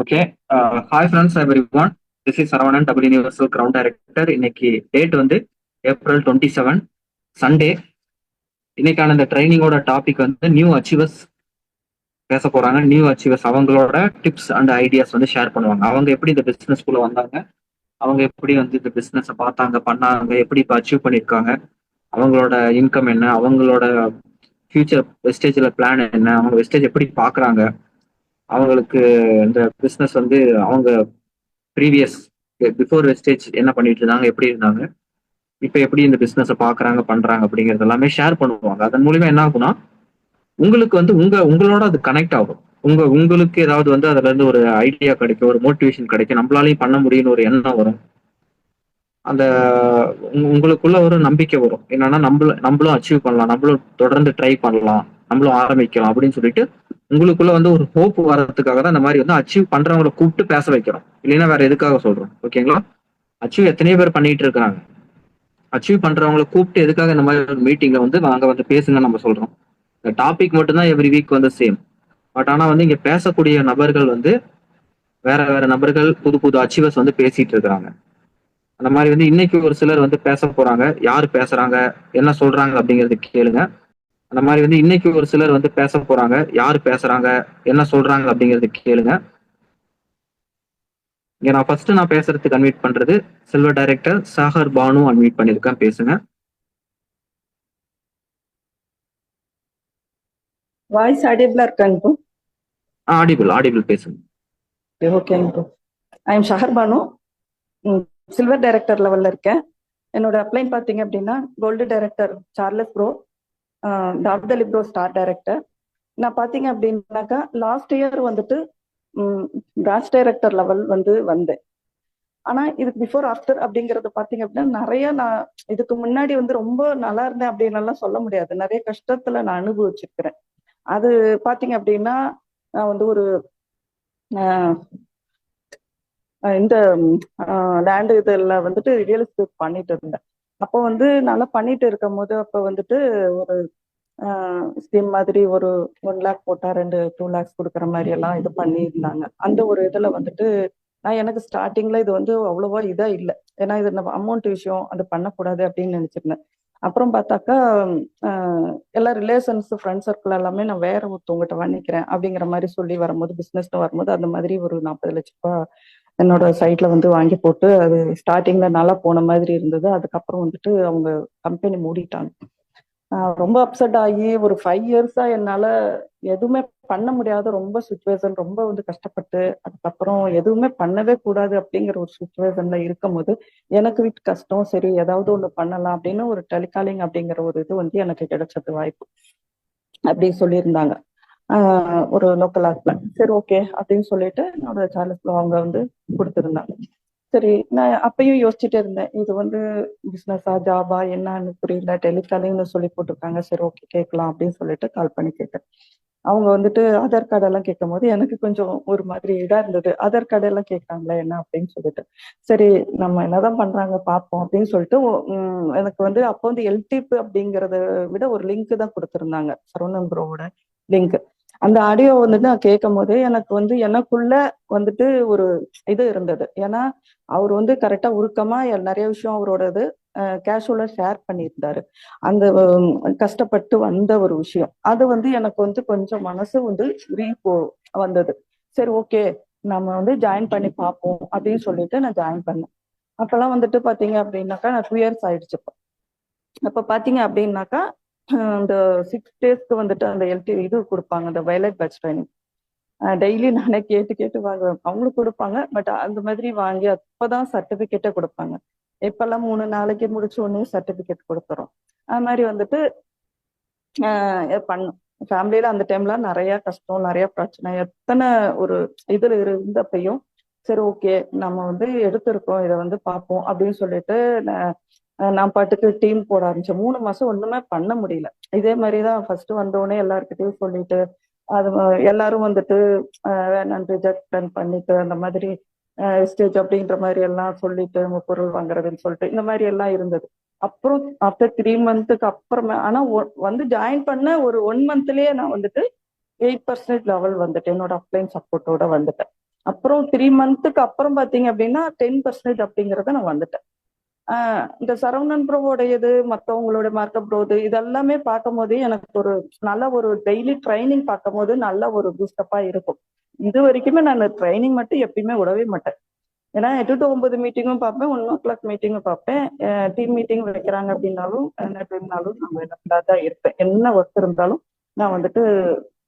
Okay. Hi friends everyone. This is Saravanan, double universal ground director. இன்னைக்கு date வந்து April 27 Sunday. இன்னைக்கான இந்த ட்ரைனிங்கோட topic வந்து நியூ அச்சீவர்ஸ் பேச போறாங்க. நியூ அச்சீவர்ஸ் அவங்களோட டிப்ஸ் அண்ட் ஐடியாஸ் வந்து ஷேர் பண்ணுவாங்க. அவங்க எப்படி இந்த பிசினஸ்குள்ள வந்தாங்க, அவங்க எப்படி வந்து இந்த பிசினஸை பார்த்தாங்க, பண்ணாங்க, எப்படி இப்போ அச்சீவ் பண்ணியிருக்காங்க, அவங்களோட இன்கம் என்ன, அவங்களோட ஃபியூச்சர் வெஸ்டேஜில் பிளான் என்ன, அவங்க வெஸ்டேஜ் எப்படி பார்க்குறாங்க, அவங்களுக்கு இந்த பிஸ்னஸ் வந்து அவங்க ப்ரீவியஸ் பிஃபோர் வெஸ்டேஜ் என்ன பண்ணிட்டு இருந்தாங்க, எப்படி இருந்தாங்க, இப்போ எப்படி இந்த பிஸ்னஸை பார்க்குறாங்க பண்றாங்க அப்படிங்கிறது எல்லாமே ஷேர் பண்ணுவாங்க. அதன் மூலியமா என்ன ஆகும்னா உங்களுக்கு வந்து உங்களோட அது கனெக்ட் ஆகும். உங்களுக்கு ஏதாவது வந்து அதுல இருந்து ஒரு ஐடியா கிடைக்கும், ஒரு மோட்டிவேஷன் கிடைக்கும், நம்மளாலையும் பண்ண முடியும்னு ஒரு எண்ணம் வரும். அந்த உங்களுக்குள்ள ஒரு நம்பிக்கை வரும். என்னன்னா நம்மளும் அச்சீவ் பண்ணலாம், நம்மளும் தொடர்ந்து ட்ரை பண்ணலாம், நம்மளும் ஆரம்பிக்கலாம் அப்படின்னு சொல்லிட்டு உங்களுக்குள்ள வந்து ஒரு ஹோப் வர்றதுக்காக தான் இந்த மாதிரி வந்து அச்சீவ் பண்றவங்களை கூப்பிட்டு பேச வைக்கிறோம். இல்லைன்னா வேற எதுக்காக சொல்றோம்? ஓகேங்களா? அச்சீவ் எத்தனையோ பேர் பண்ணிட்டு இருக்காங்க. அச்சீவ் பண்றவங்களை கூப்பிட்டு எதுக்காக இந்த மாதிரி ஒரு மீட்டிங்ல வந்து நாங்க வந்து பேசுங்க நம்ம சொல்றோம். இந்த டாபிக் மட்டும்தான் எவ்ரி வீக் வந்து சேம். பட் ஆனா வந்து இங்க பேசக்கூடிய நபர்கள் வந்து வேற வேற நபர்கள், புது புது அச்சீவர்ஸ் வந்து பேசிட்டு இருக்கிறாங்க. அந்த மாதிரி வந்து இன்னைக்கு ஒரு சிலர் வந்து பேச போறாங்க. யாரு பேசுறாங்க, என்ன சொல்றாங்க அப்படிங்கறது கேளுங்க. அந்த மாதிரி வந்து இன்னைக்கு ஒரு சிலர் வந்து பேச போறாங்க. யாரு பேசுறாங்க, என்ன சொல்றாங்க அப்படிங்கறது கேளுங்க. இங்க நான் பேசுறதுக்கு அன்மியூட் பண்றது silver director Sagar Bhanu unmute பண்ணிருக்கேன், பேசுங்க. வாய்ஸ் ஆடியபிளா இருக்காங்க ப்ரோ? ஆடிபிள் ஆடிபிள், பேசுங்க. ஓகேங்க bro. I am Shahar Banu, silver director லெவல்ல இருக்கேன். என்னோட அப்ளைன் பார்த்தீங்க அப்படின்னா கோல்டு டைரக்டர் சார்லஸ் ப்ரோ, டாப்தலி ப்ரோ ஸ்டார் டைரக்டர். நான் பார்த்தீங்க அப்படின்னாக்கா லாஸ்ட் இயர் வந்துட்டு பிரான்ச் டைரக்டர் லெவல் வந்து வந்தேன். ஆனா இதுக்கு பிஃபோர் ஆஃப்டர் அப்படிங்கறது பார்த்தீங்க அப்படின்னா நிறைய நான் இதுக்கு முன்னாடி வந்து ரொம்ப நல்லா இருந்தேன் அப்படின்னு எல்லாம் சொல்ல முடியாது. நிறைய கஷ்டத்துல நான் அனுபவிச்சிருக்கிறேன். அது பார்த்தீங்க அப்படின்னா நான் வந்து ஒரு இந்த லேண்டு இதெல்லாம் வந்துட்டு ரியல் எஸ்டேட் பண்ணிட்டு இருந்தேன். அப்போ வந்து நல்லா பண்ணிட்டு இருக்கும் போது அப்போ வந்துட்டு ஒரு ஸ்கீம் மாதிரி ஒரு 1 லேக் போட்டா 2 லேக்ஸ் கொடுக்குற மாதிரி எல்லாம் இது பண்ணியிருந்தாங்க. அந்த ஒரு இதுல வந்துட்டு நான் எனக்கு ஸ்டார்டிங்ல இது வந்து அவ்வளவா இதா இல்லை. ஏன்னா இது நம்ம அமௌண்ட் விஷயம் அது பண்ணக்கூடாது அப்படின்னு நினைச்சிருந்தேன். அப்புறம் பார்த்தாக்கா எல்லா ரிலேஷன்ஸ் ஃப்ரெண்ட் சர்க்கிள் எல்லாமே நான் வேற ஒருத்தவங்ககிட்ட வாங்கிக்கிறேன் அப்படிங்கிற மாதிரி சொல்லி வரும்போது பிசினஸ்ல வரும்போது அந்த மாதிரி ஒரு 40 லட்ச ரூபாய் என்னோட சைட்ல வந்து வாங்கி போட்டு அது ஸ்டார்டிங்ல நல்லா போன மாதிரி இருந்தது. அதுக்கப்புறம் வந்துட்டு அவங்க கம்பெனி மூடிட்டாங்க. ரொம்ப அப்செட் ஆகி ஒரு 5 இயர்ஸா என்னால எதுவுமே பண்ண முடியாத ரொம்ப சுச்சுவேஷன், ரொம்ப வந்து கஷ்டப்பட்டு அதுக்கப்புறம் எதுவுமே பண்ணவே கூடாது அப்படிங்கிற ஒரு சுச்சுவேஷன்ல இருக்கும் போது எனக்கு வீட்டு கஷ்டம், சரி ஏதாவது ஒண்ணு பண்ணலாம் அப்படின்னு ஒரு டெலிகாலிங் அப்படிங்கிற ஒரு இது வந்து எனக்கு கிடைச்சது வாய்ப்பு. அப்படி சொல்லியிருந்தாங்க ஒரு லோக்கல் ஆப்ல. சரி ஓகே அப்படின்னு சொல்லிட்டு என்னோட சார்லஸ்ல அவங்க வந்து கொடுத்துருந்தாங்க. சரி, நான் அப்பயும் யோசிச்சுட்டே இருந்தேன், இது வந்து பிசினஸா ஜாபா என்னன்னு புரியல, டெலிகாலிங்னு சொல்லி போட்டிருக்காங்க, சரி ஓகே கேட்கலாம் அப்படின்னு சொல்லிட்டு கால் பண்ணி கேட்டேன். அவங்க வந்துட்டு ஆதார் கார்டு எல்லாம் கேட்கும் போது எனக்கு கொஞ்சம் ஒரு மாதிரி இதா இருந்தது. ஆதார் கார்டு எல்லாம் கேட்கறாங்களே என்ன அப்படின்னு சொல்லிட்டு, சரி நம்ம என்னதான் பண்றாங்க பார்ப்போம் அப்படின்னு சொல்லிட்டு எனக்கு வந்து அப்போ வந்து எல்டிபி அப்படிங்கறத விட ஒரு லிங்க் தான் கொடுத்துருந்தாங்க, சரவணன் ப்ரோவோட லிங்க். அந்த ஆடியோ வந்துட்டு நான் கேட்கும் போதே எனக்கு வந்து எனக்குள்ள வந்துட்டு ஒரு இது இருந்தது. ஏன்னா அவர் வந்து கரெக்டா உருக்கமா நிறைய விஷயம் அவரோட இது கேஷுவலா ஷேர் பண்ணியிருந்தாரு. அந்த கஷ்டப்பட்டு வந்த ஒரு விஷயம் அது வந்து எனக்கு வந்து கொஞ்சம் மனசு வந்து வந்தது. சரி ஓகே நம்ம வந்து ஜாயின் பண்ணி பார்ப்போம் அப்படின்னு சொல்லிட்டு நான் ஜாயின் பண்ணேன். அப்பெல்லாம் வந்துட்டு பாத்தீங்க அப்படின்னாக்கா நான் 2 இயர்ஸ் ஆயிடுச்சு. அப்ப பாத்தீங்க அப்படின்னாக்கா இந்த 6 டேஸ்க்கு வந்துட்டு அந்த இது கொடுப்பாங்க, அந்த வயலட் பேட்ச் ட்ரைனிங். டெய்லி நானே கேட்டு கேட்டு வாங்குவேன். அவங்களுக்கு கொடுப்பாங்க, பட் அந்த மாதிரி வாங்கி அப்பதான் சர்டிபிகேட்டே கொடுப்பாங்க. இப்பெல்லாம் 3 நாளைக்கு முடிச்ச உடனே சர்டிபிகேட் கொடுத்துரும். அது மாதிரி வந்துட்டு பண்ணும். ஃபேமிலியில அந்த டைம்ல நிறைய கஷ்டம், நிறைய பிரச்சனை, எத்தனை ஒரு இதுல இருந்தப்பையும் சரி ஓகே நம்ம வந்து எடுத்திருக்கோம், இதை வந்து பார்ப்போம் அப்படின்னு சொல்லிட்டு நான் பாட்டுக்கு டீம் போட ஆரம்பிச்சேன். 3 மாசம் ஒண்ணுமே பண்ண முடியல. இதே மாதிரிதான் ஃபர்ஸ்ட் வந்தோடனே எல்லாருக்கிட்டையும் சொல்லிட்டு அது எல்லாரும் வந்துட்டு வேணாம் ரிஜெக்ட் பண்ணிட்டு அந்த மாதிரி ஸ்டேஜ் அப்படின்ற மாதிரி எல்லாம் சொல்லிட்டு உங்க பொருள் வாங்குறதுன்னு சொல்லிட்டு இந்த மாதிரி எல்லாம் இருந்தது. அப்புறம் ஆஃப்டர் 3 மந்த்துக்கு அப்புறமா ஆனா வந்து ஜாயின் பண்ண ஒரு 1 மந்த்லயே நான் வந்துட்டு 8% லெவல் வந்துட்டேன். என்னோட அப்ளைன் சப்போர்ட்டோட வந்துட்டேன். அப்புறம் 3 மந்த்துக்கு அப்புறம் பாத்தீங்க அப்படின்னா 10% அப்படிங்கறத நான் வந்துட்டேன். இந்த சரவணன் ப்ரோவோடையது, மற்றவங்களோட மார்க்கப் ப்ரோது இதெல்லாமே பார்க்கும் போதே எனக்கு ஒரு நல்ல ஒரு டெய்லி ட்ரைனிங் பார்க்கும் போது நல்ல ஒரு பூஸ்டப்பா இருக்கும். இது வரைக்குமே நான் ட்ரைனிங் மட்டும் எப்பயுமே விடவே மாட்டேன். ஏன்னா 8 to 9 மீட்டிங்கும் பார்ப்பேன், 1 o'clock மீட்டிங்கும் பார்ப்பேன். டீம் மீட்டிங் வைக்கிறாங்க அப்படின்னாலும் என்ன டைம்னாலும் நான் அவைலபிளா தான் இருப்பேன். என்ன ஒர்க் இருந்தாலும் நான் வந்துட்டு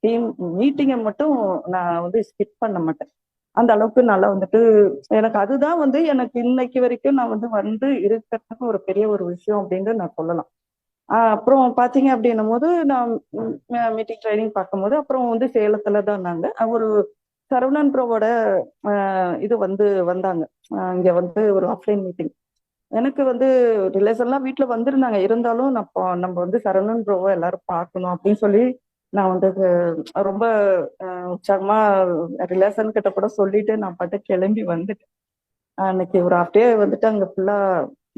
டீம் மீட்டிங்கை மட்டும் நான் வந்து ஸ்கிப் பண்ண மாட்டேன். அந்த அளவுக்கு நல்லா வந்துட்டு எனக்கு அதுதான் வந்து எனக்கு இன்னைக்கு வரைக்கும் நான் வந்து இருக்கிறதுக்கு ஒரு பெரிய ஒரு விஷயம் அப்படின்னு நான் சொல்லலாம். அப்புறம் பாத்தீங்க அப்படின்னும் போது நான் மீட்டிங் ட்ரைனிங் பார்க்கும்போது அப்புறம் வந்து சேலத்துல தான் நாங்க ஒரு சரவணன் ப்ரோவோட இது வந்தாங்க. இங்க வந்து ஒரு ஆஃப்லைன் மீட்டிங். எனக்கு வந்து ரிலேஷன்லாம் வீட்டுல வந்திருந்தாங்க. இருந்தாலும் நம்ம வந்து சரவணன் ப்ரோவை எல்லாரும் பார்க்கணும் அப்படின்னு சொல்லி நான் வந்து ரொம்ப உற்சாகமா ரிலேஷன் கிட்ட கூட சொல்லிட்டு நான் பாட்டு கிளம்பி வந்துட்டேன். அன்னைக்கு ஒரு ஹாஃப் டே வந்துட்டு அங்க ஃபுல்லா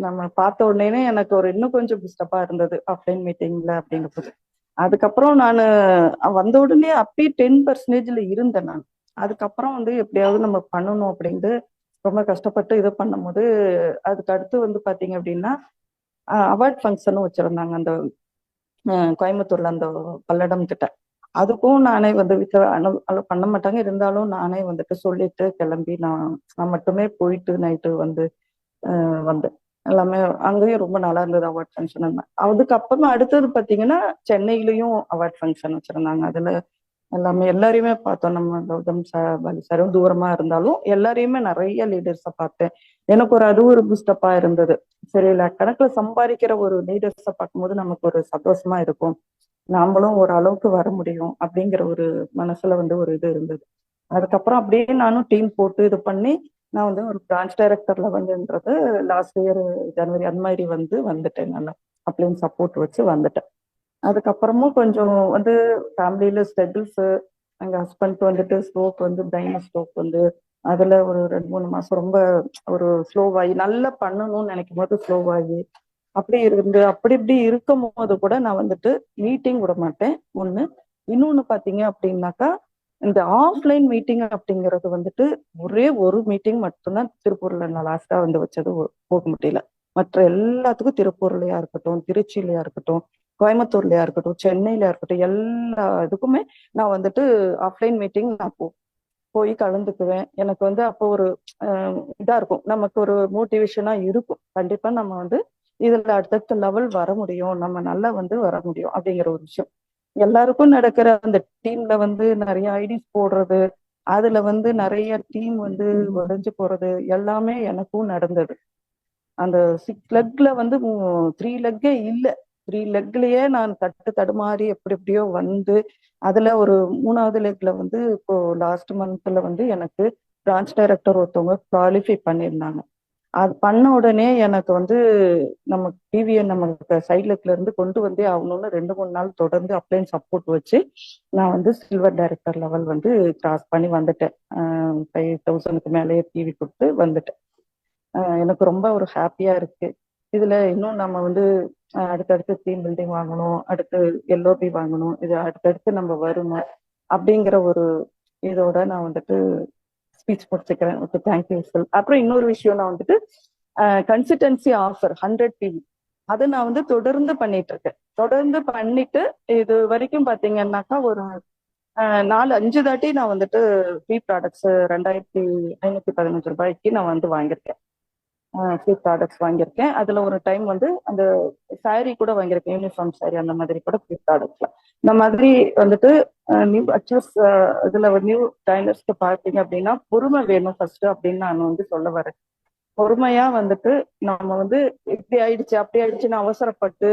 நம்ம பார்த்த உடனே எனக்கு ஒரு இன்னும் கொஞ்சம் டிஸ்டர்பா இருந்தது ஆஃப்லைன் மீட்டிங்ல அப்படிங்கும்போது. அதுக்கப்புறம் நான் வந்த உடனே அப்பயே 10%ல இருந்தேன் நான். அதுக்கப்புறம் வந்து எப்படியாவது நம்ம பண்ணணும் அப்படின்ட்டு ரொம்ப கஷ்டப்பட்டு இது பண்ணும்போது அதுக்கு அடுத்து வந்து பாத்தீங்க அப்படின்னா அவார்ட் ஃபங்க்ஷனும் வச்சிருந்தாங்க அந்த கோயம்புத்தூர்ல அந்த பல்லடம் கிட்ட. அதுக்கும் நானே வந்து வீட்டுல அலோவ் பண்ண மாட்டாங்க. இருந்தாலும் நானே வந்துட்டு சொல்லிட்டு கிளம்பி நான் மட்டுமே போயிட்டு நைட்டு வந்து வந்தேன். எல்லாமே அங்கேயும் ரொம்ப நல்லா இருந்தது அவார்ட் ஃபங்க்ஷன். அதுக்கப்புறமா அடுத்தது பாத்தீங்கன்னா சென்னையிலயும் அவார்ட் ஃபங்க்ஷன் வச்சிருந்தாங்க. அதுல எல்லாரையுமே பார்த்தோம். நம்ம கௌதம் பாலி சாரும் தூரமா இருந்தாலும் எல்லாரையுமே நிறைய லீடர்ஸை பார்த்தேன். எனக்கு அது ஒரு பூஸ்டப்பா இருந்தது. சரி, கணக்குல சம்பாதிக்கிற ஒரு லீடர்ஸை பார்க்கும்போது நமக்கு ஒரு சந்தோஷமா இருக்கும். நாமளும் ஒரு அளவுக்கு வர முடியும் அப்படிங்கிற ஒரு மனசுல வந்து ஒரு இது இருந்தது. அதுக்கப்புறம் அப்படியே நானும் டீம் போட்டு இது பண்ணி நான் வந்து ஒரு பிரான்ச் டைரக்டர் லெவல்ன்றது லாஸ்ட் இயர் ஜனவரி அந்த மாதிரி வந்துட்டேன். நல்லா அப்படின்னு சப்போர்ட் வச்சு வந்துட்டேன். அதுக்கப்புறமும் கொஞ்சம் வந்து ஃபேமிலியில ஸ்ட்ரகிள்ஸ். எங்க ஹஸ்பண்ட்க்கு வந்துட்டு ஸ்ட்ரோக் பிரெயின் ஸ்ட்ரோக் அதுல ஒரு 2 3 மாசம் ரொம்ப ஒரு ஸ்லோவாகி நல்லா பண்ணணும்னு நினைக்கும் போது ஸ்லோவாகி அப்படி அப்படி இப்படி இருக்கும் போது கூட நான் வந்துட்டு மீட்டிங் விட மாட்டேன் ஒண்ணு. இன்னொன்னு பாத்தீங்க அப்படின்னாக்கா இந்த ஆஃப்லைன் மீட்டிங் அப்படிங்கிறது வந்துட்டு ஒரே ஒரு மீட்டிங் மட்டும்தான் திருப்பூர்ல நான் லாஸ்டா வச்சது போக முடியல. மற்ற எல்லாத்துக்கும் திருப்பூர்லயா இருக்கட்டும், திருச்சியிலயா இருக்கட்டும், கோயம்புத்தூர்லயா இருக்கட்டும், சென்னையில இருக்கட்டும், எல்லா இதுக்குமே நான் வந்துட்டு ஆஃப்லைன் மீட்டிங் நான் போய் கலந்துக்குவேன். எனக்கு அப்போ ஒரு இதா இருக்கும், நமக்கு ஒரு மோட்டிவேஷனா இருக்கும். கண்டிப்பா நம்ம இதுல அடுத்தடுத்த லெவல் வர முடியும், நம்ம நல்லா வர முடியும் அப்படிங்கிற ஒரு விஷயம். எல்லாருக்கும் நடக்கிற அந்த டீம்ல நிறைய ஐடிஸ் போடுறது, அதுல நிறைய டீம் உடைஞ்சு போறது எல்லாமே எனக்கும் நடந்தது. அந்த 6 லெக்ல 3 லெக்கே இல்ல. 3 லெக்லயே நான் தடுமாறி எப்படி எப்படியோ அதுல ஒரு 3வது லெக்ல இப்போ லாஸ்ட் மந்த்ல எனக்கு பிரான்ச் டைரக்டர் ஒருத்தவங்க குவாலிஃபை பண்ணியிருந்தாங்க. அது பண்ண உடனே எனக்கு நம்ம டிவியை நம்ம சைட் லெக்ல இருந்து கொண்டு வந்தே ஆகணும்னு 2 3 நாள் தொடர்ந்து அப்ளைன் சப்போர்ட் வச்சு நான் சில்வர் டைரக்டர் லெவல் கிராஸ் பண்ணி வந்துட்டேன். 5000க்கு மேலேயே டிவி கொடுத்து வந்துட்டேன். எனக்கு ரொம்ப ஒரு ஹாப்பியா இருக்கு. இதுல இன்னும் நம்ம அடுத்தடுத்து டீம் பில்டிங் வாங்கணும், அடுத்து எல்ஓபி வாங்கணும், இது அடுத்தடுத்து நம்ம வரணும் அப்படிங்கிற ஒரு இதோட நான் ஸ்பீச் முடிச்சுக்கிறேன். Okay, thank you sir. அப்புறம் இன்னொரு விஷயம், நான் கன்சிஸ்டன்சி ஆஃபர் 100 டிவி அதை நான் தொடர்ந்து பண்ணிட்டு இருக்கேன். தொடர்ந்து பண்ணிட்டு இது வரைக்கும் பாத்தீங்கன்னாக்கா ஒரு 4 5 தாட்டி நான் ஃப்ரீ ப்ராடக்ட்ஸ் 2515 ரூபாய்க்கு நான் வாங்கியிருக்கேன். ஃப்ரீ ப்ராடக்ட்ஸ் வாங்கியிருக்கேன். அதுல ஒரு டைம் அந்த சாரி கூட வாங்கியிருக்கேன், யூனிஃபார்ம் சாரி அந்த மாதிரி கூட ஃப்ரீ ப்ராடக்ட்ஸ்ல. இந்த மாதிரி நியூ அச்சர்ஸ் இதுல நியூ டைலர்ஸ்க்கு பார்த்தீங்க அப்படின்னா பொறுமை வேணும் ஃபர்ஸ்ட் அப்படின்னு நான் சொல்ல வரேன். பொறுமையா நம்ம இப்படி ஆயிடுச்சு அப்படி ஆயிடுச்சுன்னு அவசரப்பட்டு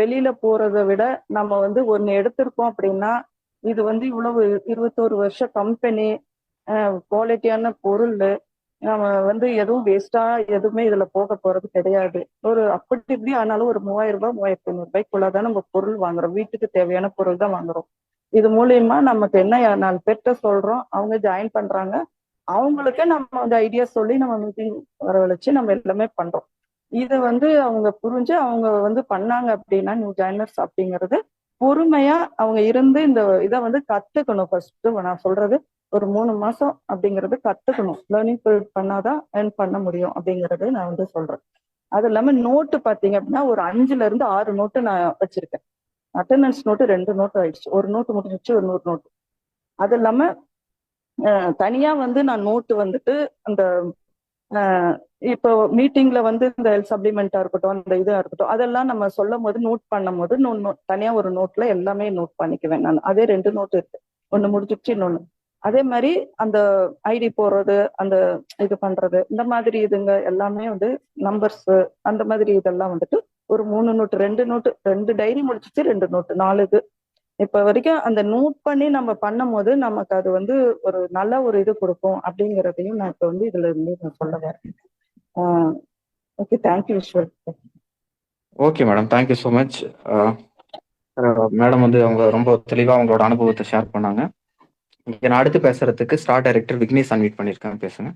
வெளியில போறதை விட நம்ம ஒன்னு எடுத்திருக்கோம் அப்படின்னா இது இவ்வளவு 21 வருஷ கம்பெனி, குவாலிட்டியான பொருள், நம்ம எதுவும் வேஸ்டா எதுவுமே இதுல போக போறது கிடையாது. ஒரு அப்படி இப்படி ஆனாலும் ஒரு 3000 ரூபாய் 3500 ரூபாய்க்குள்ளதான் நம்ம பொருள் வாங்குறோம். வீட்டுக்கு தேவையான பொருள் தான் வாங்குறோம். இது மூலியமா நமக்கு என்ன 4 பேர்கிட்ட சொல்றோம், அவங்க ஜாயின் பண்றாங்க. அவங்களுக்கே நம்ம ஐடியா சொல்லி நம்ம மீட்டிங் வரவழைச்சு நம்ம எல்லாமே பண்றோம். இதை அவங்க புரிஞ்சு அவங்க பண்ணாங்க அப்படின்னா நியூ ஜாயினர்ஸ் அப்படிங்கிறது பொறுமையா அவங்க இருந்து இந்த இதை கத்துக்கணும். ஃபர்ஸ்ட் நான் சொல்றது ஒரு 3 மாசம் அப்படிங்கறது கத்துக்கணும். லேர்னிங் பீரியட் பண்ணாதான் earn பண்ண முடியும் அப்படிங்கறது நான் வந்து சொல்றேன். அது இல்லாம நோட்டு பாத்தீங்க அப்படின்னா ஒரு 5 ல இருந்து 6 நோட்டு நான் வச்சிருக்கேன். அட்டெண்டன்ஸ் நோட்டு 2 நோட்டு ஆயிடுச்சு. ஒரு நோட்டு முடிஞ்சிச்சு, ஒரு நோட்டு. அது இல்லாம தனியா வந்து நான் நோட்டு வந்துட்டு அந்த இப்போ மீட்டிங்ல வந்து இந்த சப்ளிமெண்டா இருக்கட்டும், அந்த இதா இருக்கட்டும், அதெல்லாம் நம்ம சொல்லும் போது நோட் பண்ணும் போது தனியா ஒரு நோட்ல எல்லாமே நோட் பண்ணிக்குவேன் நான். அதே 2 நோட்டு இருக்கு. ஒண்ணு முடிஞ்சிருச்சு, இன்னொன்னு. அதே மாதிரி அந்த ஐடி போடுறது, அந்த இது பண்றது, இந்த மாதிரி இதுங்க எல்லாமே வந்து நம்பர்ஸ், அந்த மாதிரி இதெல்லாம் வந்துட்டு ஒரு 3 நோட்டு, 2 நோட்டு, 2 டைரி முடிச்சிச்சு, 2 நோட்டு, 4 இது. இப்ப வரைக்கும் அந்த நோட் பண்ணி நம்ம பண்ணும் போது நமக்கு அது வந்து ஒரு நல்ல ஒரு இது கொடுக்கும் அப்படிங்கறதையும் நான் இப்ப வந்து இதுல இருந்து நான் சொல்ல வரேன். Okay, thank you Eswar. Okay madam, thank you so much. Madam வந்து அவங்க ரொம்ப தெளிவா அவங்களோட அனுபவத்தை ஷேர் பண்ணாங்க. இங்க நான் அடுத்து பேசுறதுக்கு ஸ்டார் டைரக்டர் விக்னேஷ் அன்வைட் பண்ணியிருக்கேன், பேசுங்க.